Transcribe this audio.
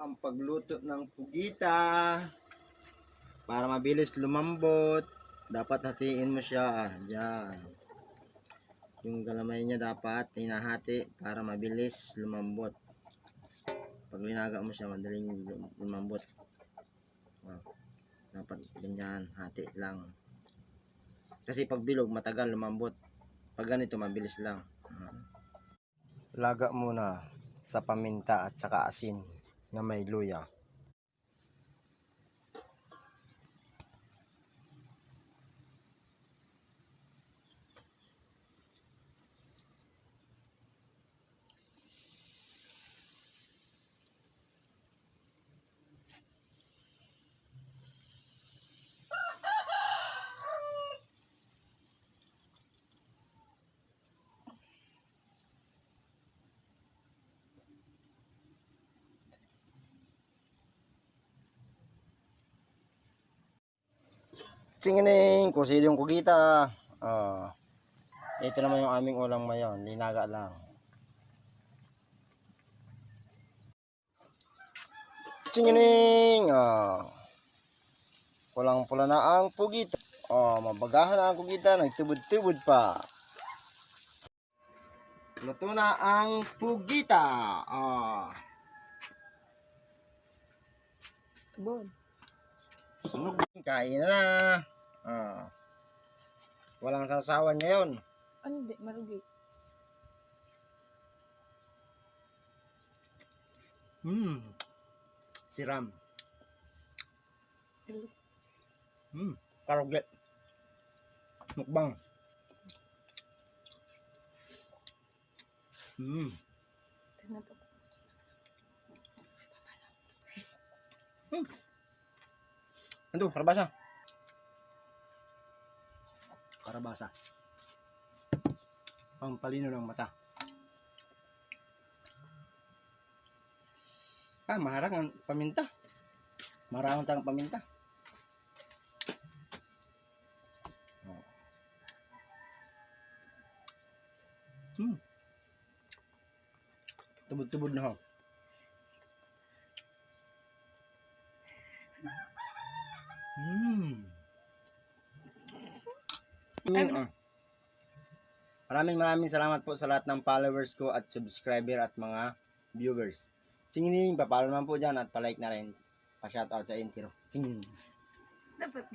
ang pagluto ng pugita. Para mabilis lumambot, dapat hatiin mo siya. Diyan. Yung galamay niya dapat hinahati para mabilis lumambot. Pag linaga mo siya, madaling lumambot. Dapat ganyan, hati lang. Kasi pag bilog, matagal lumambot. Pag ganito, mabilis lang. Laga muna sa paminta at saka asin na may luya. Tsingining, kusilong kugita. Ito naman yung aming ulang mayon, linaga lang. Tsingining, pulang-pula na ang pugita. Mabagahan na ang pugita, nagtubod-tubod pa. Luto na ang pugita. Sunog, kain na. Walang sasawan ngayon. Ano di, marugi. Siram. Karuglet. Mukbang. Ito, karabasa. Karabasa. Pampalino ng mata. Maharang ang paminta. Marang tang paminta. Tubod-tubod na ho. Maraming salamat po sa lahat ng followers ko at subscriber at mga viewers. Tsingin, papalo naman po dyan at palike na rin. Pa-shoutout sa intro. Tsingin. Dapat